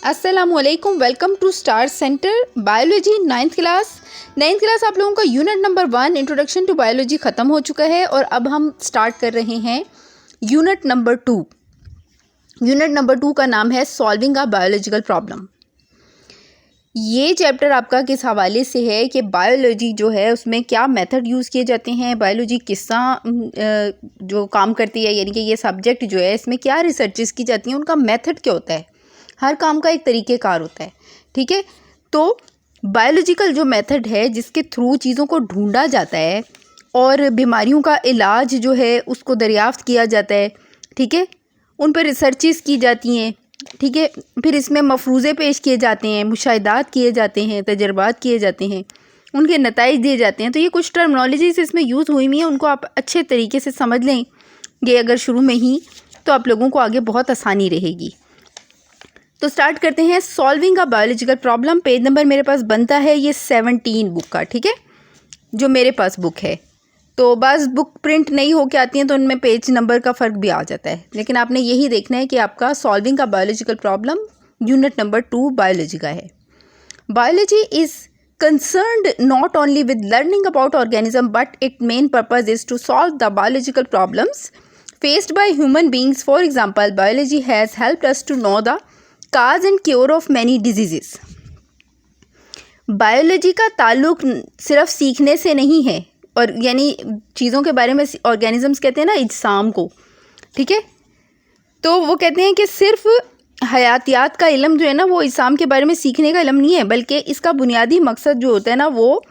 अस्सलामुअलैकुम, welcome to star centre biology ninth class. आप लोगों का unit number 1 introduction to biology ख़त्म हो चुका है और अब हम स्टार्ट कर रहे हैं यूनिट नंबर 2। यूनिट नंबर 2 का नाम है सॉल्विंग अ बायोलॉजिकल प्रॉब्लम। ये चैप्टर आपका किस हवाले से है कि बायोलॉजी जो है उसमें क्या मेथड यूज़ किए जाते हैं, बायोलॉजी किस तरह जो काम करती है, यानी कि ये सब्जेक्ट जो है इसमें क्या रिसर्चेस की जाती हैं, उनका मेथड क्या होता है। हर काम का एक तरीक़ेकार होता है, ठीक है। तो बायोलॉजिकल जो मेथड है जिसके थ्रू चीज़ों को ढूंढा जाता है और बीमारियों का इलाज जो है उसको दरियाफ्त किया जाता है, ठीक है, उन पर रिसर्चेस की जाती हैं, ठीक है। फिर इसमें मफरूज़े पेश किए जाते हैं, मुशाहिदात किए जाते हैं, तजर्बात किए जाते हैं, उनके नताइज दिए जाते हैं। तो ये कुछ टर्मिनोलॉजीज़ इसमें यूज़ हुई हुई हैं, उनको आप अच्छे तरीके से समझ लें ये अगर शुरू में ही, तो आप लोगों को आगे बहुत आसानी रहेगी। तो स्टार्ट करते हैं solving a biological problem. Page number मेरे पास बनता है ये 17 बुक का, ठीक है, जो मेरे पास बुक है। तो बस बुक प्रिंट नहीं होके आती हैं तो उनमें पेज नंबर का फ़र्क भी आ जाता है, लेकिन आपने यही देखना है कि आपका solving a biological problem unit number 2 biology का है। Biology is concerned not only with learning about organism but its main purpose is to solve the biological problems faced by human beings. For example, biology has helped us to know the cause and cure of many diseases. Biology का ताल्लुक सिर्फ सीखने से नहीं है, और यानी चीज़ों के बारे में ऑर्गेनिजम्स कहते हैं ना इज्साम को, ठीक है। तो वो कहते हैं कि सिर्फ हयातियात का इल्म जो है ना वो इज्साम के बारे में सीखने का इल्म नहीं है, बल्कि इसका बुनियादी मकसद जो होता है ना वो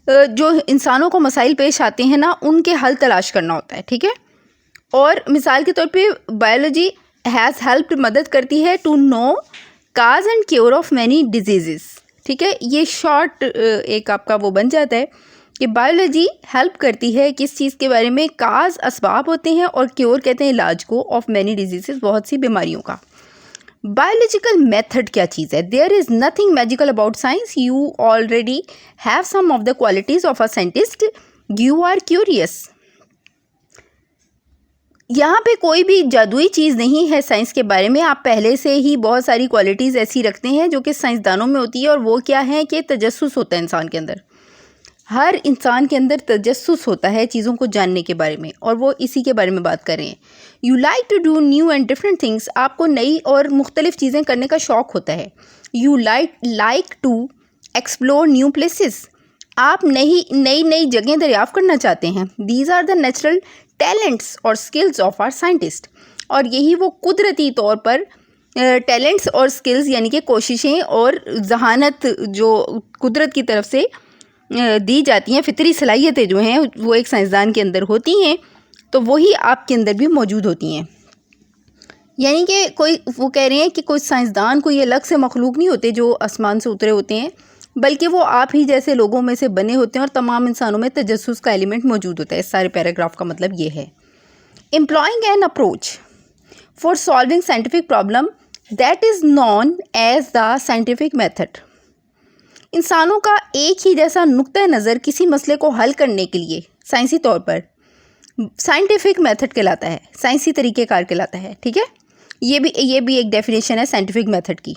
जो इंसानों को मसाइल पेश आते हैं ना उनके हल तलाश करना होता है, ठीक है। और मिसाल के तौर पे बायोलॉजी हैज़ हेल्प्ड मदद करती है to know cause and cure of many diseases, ठीक है। ये शॉर्ट एक आपका वो बन जाता है कि बायोलॉजी हेल्प करती है किस चीज़ के बारे में, काज असबाब होते हैं और क्योर कहते हैं इलाज को, ऑफ मैनी डिजीज़ बहुत सी बीमारियों का। बायोलॉजिकल मेथड क्या चीज़ है? There is nothing magical about science, you already have some of the qualities of a scientist, you are curious. यहाँ पे कोई भी जादुई चीज़ नहीं है साइंस के बारे में, आप पहले से ही बहुत सारी क्वालिटीज़ ऐसी रखते हैं जो कि साइंसदानों में होती है, और वो क्या है कि तजस्सुस होता है इंसान के अंदर। हर इंसान के अंदर तजस्सुस होता है चीज़ों को जानने के बारे में, और वो इसी के बारे में बात कर रहे हैं। You like to do new and different things, आपको नई और मुख्तलिफ चीज़ें करने का शौक़ होता है। You like to explore new places, आप नई जगह दरियाफ़्त करना चाहते हैं। These are the natural talents और स्किल्स ऑफ आर साइंटिस्ट, और यही वो कुदरती तौर पर टैलेंट्स और स्किल्स यानी कि कोशिशें और जहानत जो कुदरत की तरफ से दी जाती हैं, फितरी सलाहियतें जो हैं वो एक साइंसदान के अंदर होती हैं, तो वही आपके अंदर भी मौजूद होती हैं। यानी कि कोई वो कह रहे हैं कि कोई साइंसदान कोई अलग से मखलूक नहीं होते जो आसमान से उतरे होते हैं, बल्कि वो आप ही जैसे लोगों में से बने होते हैं, और तमाम इंसानों में तजस्सुस का एलिमेंट मौजूद होता है। इस सारे पैराग्राफ का मतलब ये है, employing an approach for solving scientific problem that is known as the scientific method. इंसानों का एक ही जैसा नुक्ता नज़र किसी मसले को हल करने के लिए साइंसी तौर पर साइंटिफिक मेथड कहलाता है, साइंसी तरीक़ेकार कहलाता है, ठीक है। ये भी एक डेफिनेशन है साइंटिफिक मेथड की,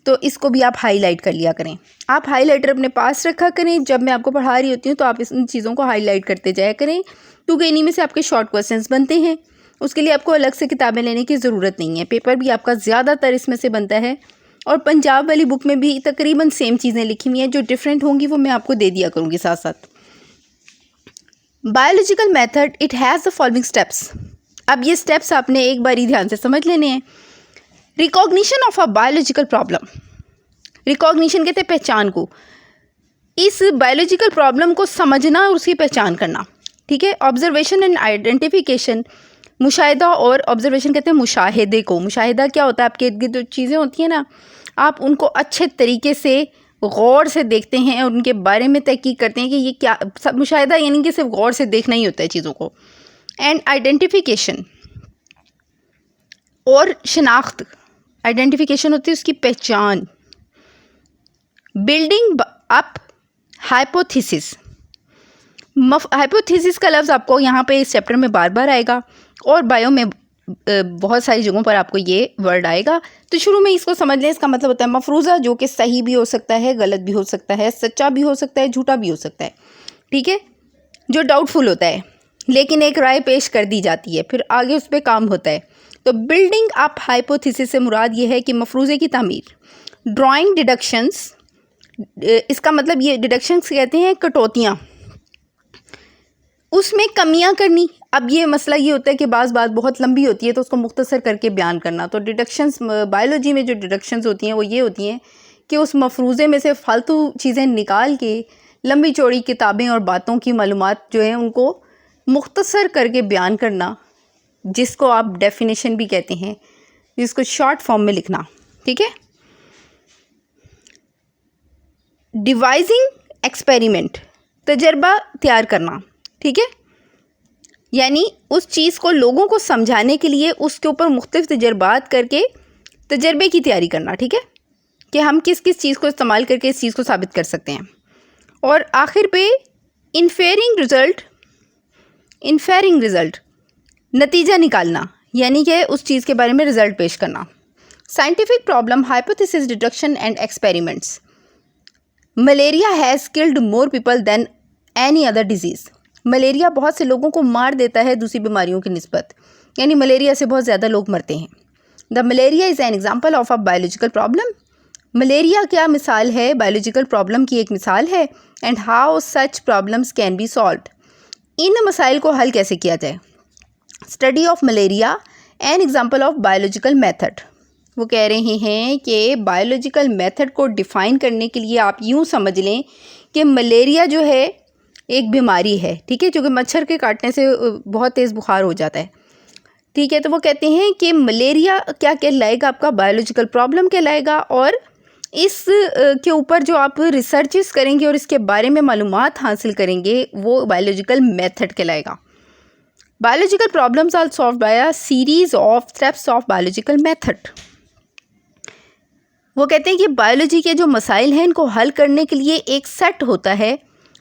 तो इसको भी आप हाईलाइट कर लिया करें। आप हाईलाइटर अपने पास रखा करें, जब मैं आपको पढ़ा रही होती हूँ तो आप इन चीज़ों को हाईलाइट करते जाया करें, क्योंकि इन्हीं में से आपके शॉर्ट क्वेश्चंस बनते हैं। उसके लिए आपको अलग से किताबें लेने की ज़रूरत नहीं है, पेपर भी आपका ज़्यादातर इसमें से बनता है, और पंजाब वाली बुक में भी तकरीबन सेम चीज़ें लिखी हुई हैं, जो डिफरेंट होंगी वो मैं आपको दे दिया करूँगी साथ साथ। Biological method it has the following steps. अब ये स्टेप्स आपने एक बार ही ध्यान से समझ लेने हैं। Recognition of a biological problem, recognition कहते हैं पहचान को, इस बायोलॉजिकल प्रॉब्लम को समझना और उसकी पहचान करना, ठीक है। ऑब्जर्वेशन एंड आइडेंटिफिकेशन, मुशाहिदा और ऑब्जर्वेशन कहते हैं मुशाहिदे को। मुशाहिदा क्या होता है? आपके इर्द गिर्द जो चीज़ें होती हैं ना, आप उनको अच्छे तरीके से गौर से देखते हैं और उनके बारे में तहकीक करते हैं कि ये क्या। मुशाहिदा यानी कि सिर्फ गौर से देखना ही होता है चीज़ों को। एंड आइडेंटिफिकेशन और शनाख्त, आइडेंटिफिकेशन होती है उसकी पहचान। बिल्डिंग अप हाइपोथेसिस, हाइपोथेसिस का लफ्ज़ आपको यहाँ पे इस चैप्टर में बार बार आएगा, और बायो में बहुत सारी जगहों पर आपको ये वर्ड आएगा। तो शुरू में इसको समझ लें। इसका मतलब होता है मफरूज़ा, जो कि सही भी हो सकता है, गलत भी हो सकता है, सच्चा भी हो सकता है, झूठा भी हो सकता है, ठीक है, जो डाउटफुल होता है, लेकिन एक राय पेश कर दी जाती है, फिर आगे उस पर काम होता है। तो बिल्डिंग अप हाइपोथेसिस से मुराद ये है कि मफरूज़े की तामीर। ड्राइंग डिडक्शंस, इसका मतलब ये डिडक्शंस कहते हैं कटौतियाँ, उसमें कमियां करनी। अब ये मसला ये होता है कि बात बहुत लंबी होती है तो उसको मुख्तसर करके बयान करना। तो डिडक्शंस, बायोलॉजी में जो डिडक्शंस होती हैं वो ये होती हैं कि उस मफरूज़े में से फालतू चीज़ें निकाल के लंबी चौड़ी किताबें और बातों की मालूमात जो है उनको मुख्तसर करके बयान करना, जिसको आप डेफिनेशन भी कहते हैं, जिसको शॉर्ट फॉर्म में लिखना, ठीक है। डिवाइजिंग एक्सपेरिमेंट, तजर्बा तैयार करना, ठीक है, यानी उस चीज़ को लोगों को समझाने के लिए उसके ऊपर मुख्तलिफ तजर्बात करके तजर्बे की तैयारी करना, ठीक है, कि हम किस किस चीज़ को इस्तेमाल करके इस चीज़ को साबित कर सकते हैं। और आखिर पे इन्फेरिंग रिज़ल्ट, नतीजा निकालना, यानी कि उस चीज़ के बारे में रिज़ल्ट पेश करना। Scientific problem, hypothesis, deduction and experiments. Malaria has killed more people than any other disease. Malaria बहुत से लोगों को मार देता है दूसरी बीमारियों की निस्बत, यानी मलेरिया से बहुत ज़्यादा लोग मरते हैं। The malaria is an example of a biological problem. Malaria क्या मिसाल है, बायोलॉजिकल प्रॉब्लम की एक मिसाल है। And how such problems can be solved, इन मसाइल को हल कैसे किया जाए। Study of malaria an example of biological method. वो कह रहे हैं कि बायोलॉजिकल मेथड को डिफ़ाइन करने के लिए आप यूँ समझ लें कि मलेरिया जो है एक बीमारी है, ठीक है, जो कि मच्छर के काटने से बहुत तेज़ बुखार हो जाता है, ठीक है। तो वो कहते हैं कि मलेरिया क्या कहलाएगा, आपका बायोलॉजिकल प्रॉब्लम कहलाएगा, और इस के ऊपर जो आप रिसर्चेस करेंगे और इसके बारे में मालूमात हासिल करेंगे वो बायोलॉजिकल मेथड कहलाएगा। Biological problems are solved by a series of steps of biological method. वो कहते हैं कि बायोलॉजी के जो मसाइल हैं इनको हल करने के लिए एक सेट होता है,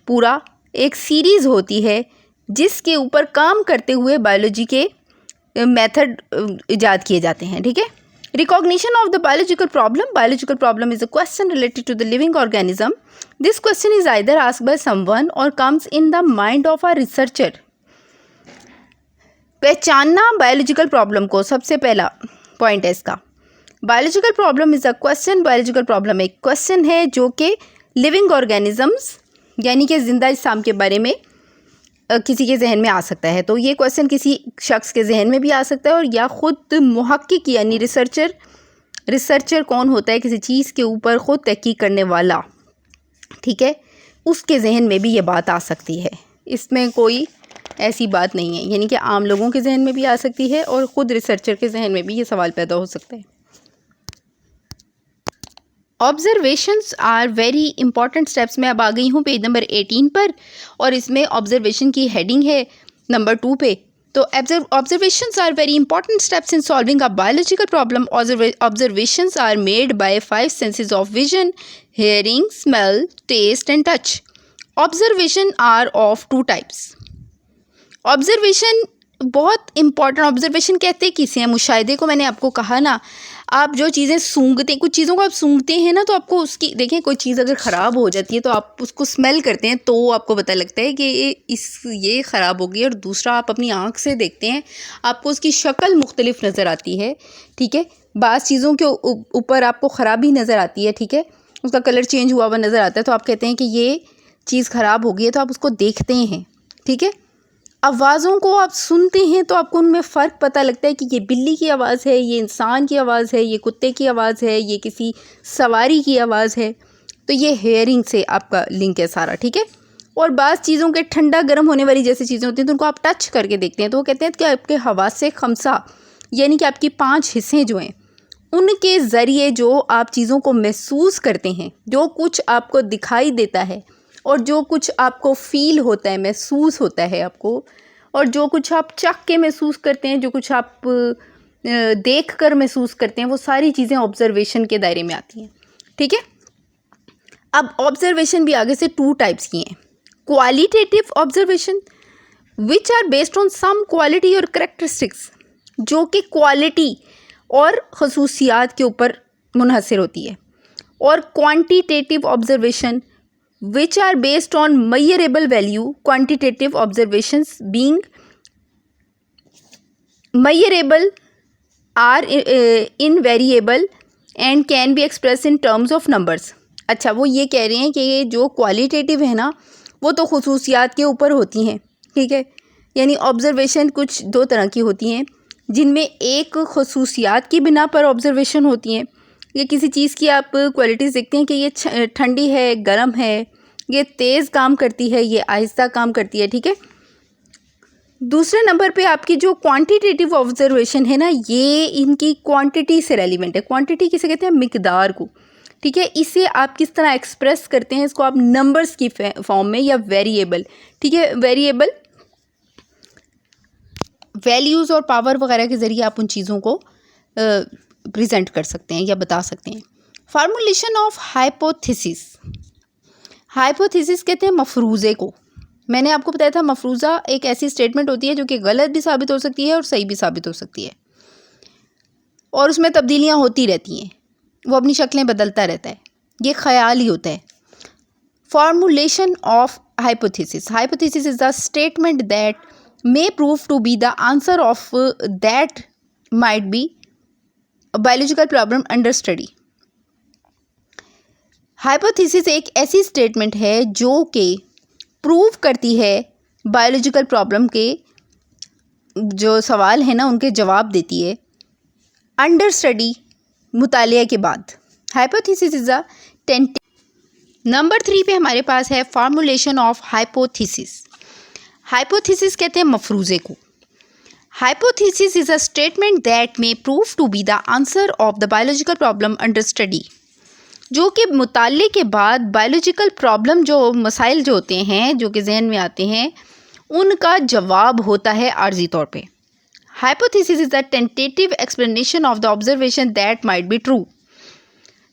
पूरा एक सीरीज़ होती है जिसके ऊपर काम करते हुए बायोलॉजी के मेथड इजाद किए जाते हैं, ठीक है। Recognition of the biological problem is a question related to the living organism. This question is either asked by someone or comes in the mind of a researcher. पहचानना बायोलॉजिकल प्रॉब्लम को, सबसे पहला पॉइंट है इसका। Biological problem is a question, biological problem एक question है जो कि लिविंग ऑर्गेनिजम्स यानी कि जिंदा अजसाम के बारे में किसी के जहन में आ सकता है। तो ये क्वेश्चन किसी शख्स के जहन में भी आ सकता है, और या ख़ुद मुहक्किक यानी रिसर्चर कौन होता है, किसी चीज़ के ऊपर ख़ुद तहकीक करने वाला, ठीक है, उसके जहन में भी ये बात आ सकती है। इसमें कोई ऐसी बात नहीं है, यानी कि आम लोगों के जहन में भी आ सकती है और ख़ुद रिसर्चर के जहन में भी ये सवाल पैदा हो सकता है। Observations are very important steps. मैं अब आ गई हूँ पेज नंबर 18 पर, और इसमें ऑब्जर्वेशन की हेडिंग है नंबर 2 पे। तो observations are very important steps in solving a biological problem. Observations are made by 5 senses of vision, hearing, smell, taste and touch. Observation are of 2 types. Observation बहुत important, observation कहते किसे हैं, मुशाहिदे को। मैंने आपको कहा ना, आप जो चीज़ें सूंघते, कुछ चीज़ों को आप सूंघते हैं ना, तो आपको उसकी, देखें कोई चीज़ अगर ख़राब हो जाती है तो आप उसको स्मेल करते हैं तो आपको पता लगता है कि ये ख़राब हो गई। और दूसरा, आप अपनी आँख से देखते हैं, आपको उसकी शक्ल मुख्तलिफ नज़र आती है, ठीक है। बाज़ चीज़ों के ऊपर आपको ख़राबी नज़र आती है, ठीक है, उसका कलर चेंज हुआ हुआ नज़र आता है, तो आप कहते हैं कि ये चीज़ ख़राब हो गई है, तो आप उसको देखते हैं, ठीक है। आवाज़ों को आप सुनते हैं तो आपको उनमें फ़र्क पता लगता है कि ये बिल्ली की आवाज़ है, ये इंसान की आवाज़ है, ये कुत्ते की आवाज़ है, ये किसी सवारी की आवाज़ है। तो ये हेयरिंग से आपका लिंक है सारा, ठीक है। और बाज़ चीज़ों के ठंडा गर्म होने वाली जैसी चीज़ें होती हैं तो उनको आप टच करके देखते हैं, तो वो कहते हैं कि आपके हवासे खमसा यानी कि आपकी 5 हिस्से जो हैं उनके ज़रिए जो आप चीज़ों को महसूस करते हैं, जो कुछ आपको दिखाई देता है और जो कुछ आपको फ़ील होता है, महसूस होता है आपको, और जो कुछ आप चख के महसूस करते हैं, जो कुछ आप देख कर महसूस करते हैं, वो सारी चीज़ें ऑब्जर्वेशन के दायरे में आती हैं, ठीक है। अब ऑब्जर्वेशन भी आगे से 2 टाइप्स की हैं। Qualitative observation which are based on some quality और करेक्टरिस्टिक्स। जो कि क्वालिटी और खसूसियात के ऊपर मुनहसर होती है, और quantitative observation which are based on measurable value, quantitative observations being measurable are invariable and can be expressed in terms of numbers। अच्छा, वो ये कह रहे हैं कि ये जो क्वालिटेटिव है ना वो तो खुसूसियात के ऊपर होती हैं, ठीक है। यानी ऑब्जर्वेशन कुछ दो तरह की होती हैं, जिनमें एक खुसूसियात की बिना पर ऑब्जर्वेशन होती हैं। ये किसी चीज़ की आप क्वालिटीज़ देखते हैं कि ये ठंडी है, गर्म है, ये तेज़ काम करती है, ये आहिस्ता काम करती है, ठीक है। दूसरे नंबर पे आपकी जो क्वांटिटेटिव ऑब्जर्वेशन है ना, ये इनकी क्वांटिटी से रेलिवेंट है। क्वांटिटी किसे कहते हैं? मिकदार को, ठीक है। इसे आप किस तरह एक्सप्रेस करते हैं? इसको आप नंबर्स की फॉर्म में या वेरिएबल, ठीक है, वेरिएबल वैल्यूज़ और पावर वगैरह के ज़रिए आप उन चीज़ों को प्रेजेंट कर सकते हैं या बता सकते हैं। फार्मूलेशन ऑफ हाइपोथेसिस, हाइपोथेसिस कहते हैं मफरूज़े को। मैंने आपको बताया था मफरूज़ा एक ऐसी स्टेटमेंट होती है जो कि गलत भी साबित हो सकती है और सही भी साबित हो सकती है, और उसमें तब्दीलियाँ होती रहती हैं, वो अपनी शक्लें बदलता रहता है, ये ख्याल ही होता है। Formulation of hypothesis, hypothesis is the statement that may prove to be the answer of that might be biological problem under study. Hypothesis एक ऐसी स्टेटमेंट है जो कि प्रूव करती है बायोलॉजिकल प्रॉब्लम के जो सवाल है ना उनके जवाब देती है अंडर स्टडी, मुतालिया के बाद। हाइपोथेसिस इज अ नंबर 3 पे हमारे पास है फॉर्मुलेशन ऑफ हाइपोथेसिस। हाइपोथेसिस कहते हैं मफरूज़े को। Hypothesis is a statement that may prove to be the answer of the biological problem under study, जो कि मुताले के बाद बायोलॉजिकल प्रॉब्लम जो मसाइल जो होते हैं जो कि जहन में आते हैं उनका जवाब होता है आर्जी तौर पे। Hypothesis is the tentative explanation of the observation that might be true.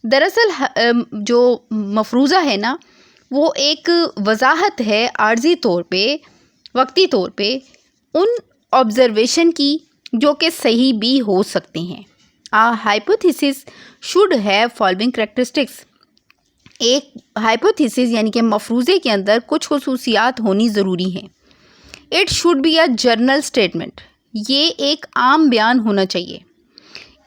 दरअसल जो मफरूज़ा है ना वो एक वजाहत है आर्जी तौर पे, वक्ती तौर पे उन ऑब्जर्वेशन की जो कि सही भी हो सकते हैं। Hypothesis should have following characteristics. एक हाइपोथेसिस यानी कि मफरूज़े के अंदर कुछ खुसूसियात होनी ज़रूरी हैं। It should be a journal statement, ये एक आम बयान होना चाहिए।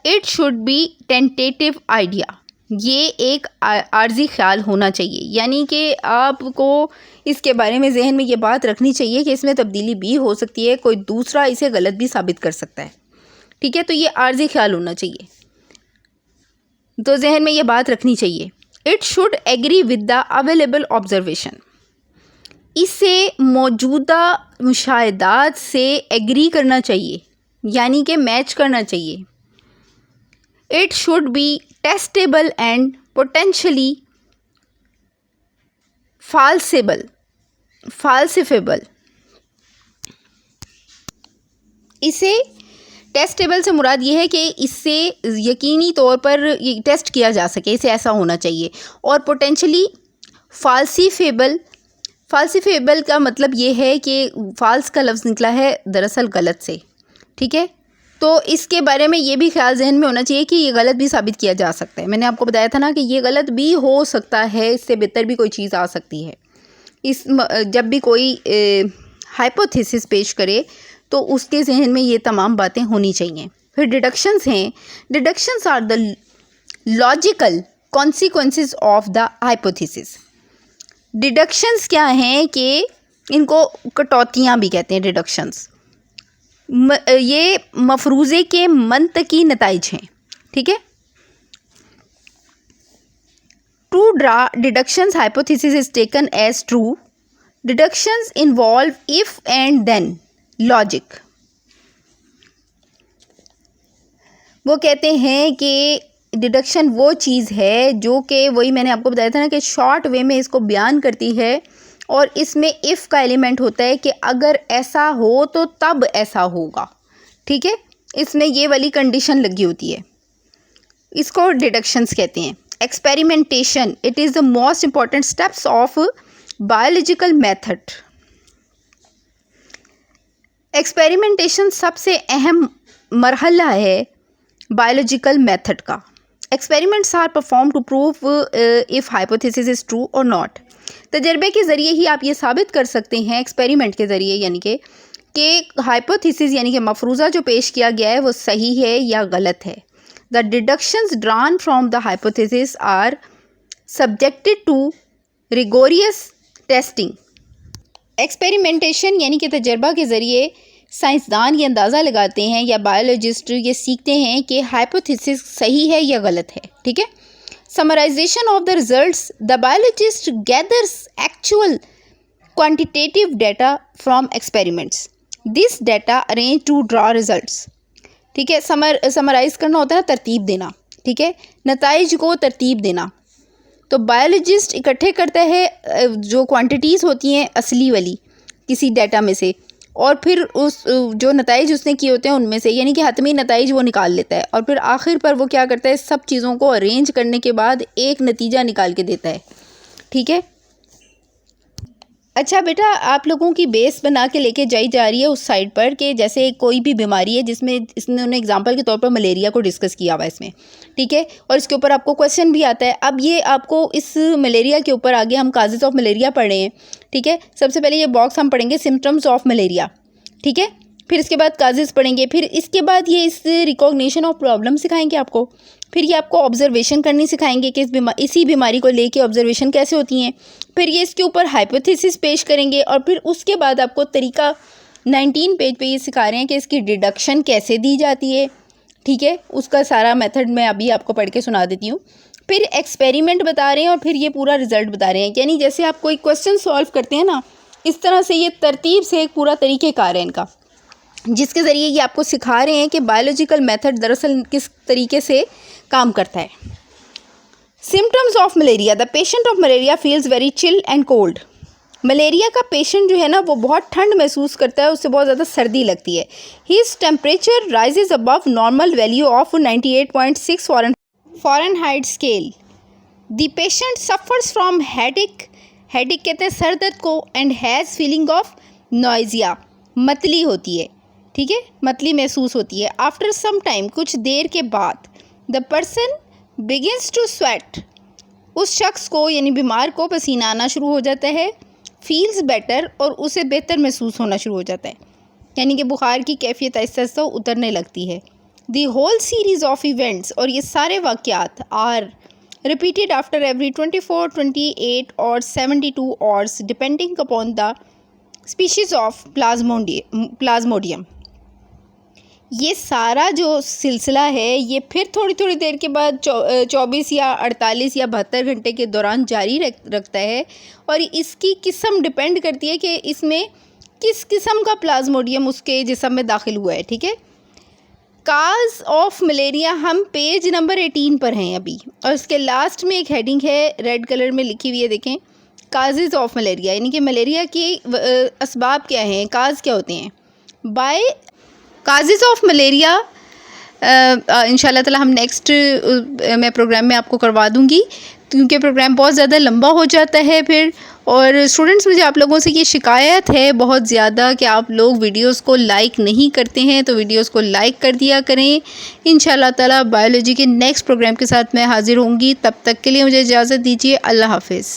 It should B tentative idea, ये एक आर्जी ख्याल होना चाहिए, यानी कि आपको इसके बारे में जहन में ये बात रखनी चाहिए कि इसमें तब्दीली भी हो सकती है, कोई दूसरा इसे गलत भी साबित कर सकता है, ठीक है। तो ये आर्जी ख्याल होना चाहिए, तो जहन में ये बात रखनी चाहिए। It should agree with the available observation, इसे मौजूदा मुशाहिदात से एग्री करना चाहिए, यानी कि मैच करना चाहिए। It should be testable and potentially falsifiable, इसे टेस्टेबल से मुराद ये है कि इससे यकीनी तौर पर ये टेस्ट किया जा सके, इसे ऐसा होना चाहिए। और पोटेंशली फाल्सिफेबल, फाल्सिफेबल का मतलब ये है कि फाल्स का लफ्ज़ निकला है दरअसल गलत से, ठीक है। तो इसके बारे में ये भी ख्याल जहन में होना चाहिए कि ये गलत भी साबित किया जा सकता है। मैंने आपको बताया था ना कि ये गलत भी हो सकता है, इससे बेहतर भी कोई चीज़ आ सकती है। जब भी कोई हाइपोथेसिस पेश करे तो उसके जहन में ये तमाम बातें होनी चाहिए। फिर डिडक्शंस हैं। Deductions are the logical consequences of the hypothesis. Deductions क्या हैं कि इनको कटौतियाँ भी कहते हैं। डिडक्शंस ये मफरूज़े के मंतकी नताइज हैं, ठीक है। To draw deductions hypothesis is taken as true. Deductions involve if and then logic. वो कहते हैं कि डिडक्शन वो चीज़ है जो कि वही मैंने आपको बताया था ना कि शॉर्ट वे में इसको बयान करती है, और इसमें इफ़ का एलिमेंट होता है कि अगर ऐसा हो तो तब ऐसा होगा, ठीक है। इसमें ये वाली कंडीशन लगी होती है, इसको डिडक्शंस कहते हैं। Experimentation, it is the most important steps of biological method. Experimentation सबसे अहम मरहला है बायोलॉजिकल मेथड का। Experiments are perform to prove if hypothesis is true और नॉट। तजर्बे के ज़रिए ही आप ये साबित कर सकते हैं, एक्सपेरिमेंट के ज़रिए, यानी कि हाइपोथेसिस यानी कि मफरूज़ा जो पेश किया गया है वो सही है या गलत है। The deductions drawn from the hypothesis are subjected to rigorous testing. Experimentation यानी कि तजर्बा के ज़रिए साइंसदान ये अंदाज़ा लगाते हैं या बायोलॉजिस्ट ये सीखते हैं कि हाइपोथेसिस सही है या गलत है। ठीक है। Summarisation of the results, the biologist gathers actual quantitative data from experiments, this data arrange to draw results. ठीक है। समराइज़ करना होता है तरतीब देना। ठीक है। नताइज को तरतीब देना। तो बायोलॉजिस्ट इकट्ठे करता है जो क्वांटिटीज़ होती हैं असली वाली किसी डाटा में से, और फिर उस जो नताइज उसने किए होते हैं उनमें से, यानी कि हतमी नताइज वो निकाल लेता है, और फिर आखिर पर वो क्या करता है, सब चीज़ों को अरेंज करने के बाद एक नतीजा निकाल के देता है। ठीक है। अच्छा बेटा, आप लोगों की बेस बना के लेके जाई जा रही है उस साइड पर कि जैसे कोई भी बीमारी है जिसमें इन्होंने एग्जांपल के तौर पर मलेरिया को डिस्कस किया हुआ है इसमें। ठीक है। और इसके ऊपर आपको क्वेश्चन भी आता है। अब ये आपको इस मलेरिया के ऊपर आगे हम काजेज़ ऑफ मलेरिया पढ़ रहे हैं। ठीक है। सबसे पहले ये बॉक्स हम पढ़ेंगे सिम्टम्स ऑफ मलेरिया। ठीक है। फिर इसके बाद काजेज़ पढ़ेंगे, फिर इसके बाद ये इस रिकॉग्निशन ऑफ प्रॉब्लम सिखाएंगे आपको, फिर ये आपको ऑब्जर्वेशन करनी सिखाएंगे कि इसी बीमारी को लेके ऑब्जर्वेशन कैसे होती हैं, फिर ये इसके ऊपर हाइपोथेसिस पेश करेंगे, और फिर उसके बाद आपको तरीका 19 पेज पे ये सिखा रहे हैं कि इसकी डिडक्शन कैसे दी जाती है। ठीक है। उसका सारा मेथड मैं अभी आपको पढ़ के सुना देती हूँ। फिर एक्सपेरिमेंट बता रहे हैं और फिर ये पूरा रिजल्ट बता रहे हैं। यानी जैसे आप कोई क्वेश्चन सॉल्व करते हैं ना, इस तरह से ये तरतीब से एक पूरा तरीक़ेकार है इनका, जिसके ज़रिए ये आपको सिखा रहे हैं कि बायोलॉजिकल मेथड दरअसल किस तरीके से काम करता है। Symptoms of malaria, the patient of malaria feels very chill and cold. Malaria का पेशेंट जो है ना वो बहुत ठंड महसूस करता है, उससे बहुत ज़्यादा सर्दी लगती है। His temperature rises above normal value of 98.6 Fahrenheit scale. The patient suffers from headache, headache कहते हैं सर दर्द को, and has feeling of nausea, मतली होती है। ठीक है। मतली महसूस होती है। आफ्टर सम टाइम, कुछ देर के बाद, the person begins to sweat, उस शख्स को यानी बीमार को पसीना आना शुरू हो जाता है। फील्स बेटर, और उसे बेहतर महसूस होना शुरू हो जाता है, यानी कि बुखार की कैफियत आहिस्ता आहिस्ता उतरने लगती है। The whole series of events, और ये सारे वाक़यात आर रिपीटेड आफ्टर एवरी 24, 28 और 72 hours depending upon the species of Plasmodium. ये सारा जो सिलसिला है ये फिर थोड़ी थोड़ी देर के बाद 24 या 48 या 72 घंटे के दौरान जारी रखता है, और इसकी किस्म डिपेंड करती है कि इसमें किस किस्म का प्लाज्मोडियम उसके जिस्म में दाखिल हुआ है। ठीक है। काज ऑफ मलेरिया, हम पेज नंबर 18 पर हैं अभी, और इसके लास्ट में एक हेडिंग है रेड कलर में लिखी हुई है, देखें, काजेज़ ऑफ मलेरिया, यानी कि मलेरिया की असबाब क्या हैं, काज क्या होते हैं। बाय काजेज़ ऑफ मलेरिया इंशाल्लाह ताला हम नेक्स्ट मैं प्रोग्राम में आपको करवा दूँगी, क्योंकि प्रोग्राम बहुत ज़्यादा लंबा हो जाता है फिर। और स्टूडेंट्स, मुझे आप लोगों से ये शिकायत है बहुत ज़्यादा कि आप लोग वीडियोस को लाइक नहीं करते हैं, तो वीडियोस को लाइक कर दिया करें। इंशाल्लाह ताला बायोलॉजी के नेक्स्ट प्रोग्राम के साथ मैं हाज़िर होंगी। तब तक के लिए मुझे इजाज़त दीजिए। अल्लाह हाफ़िज़।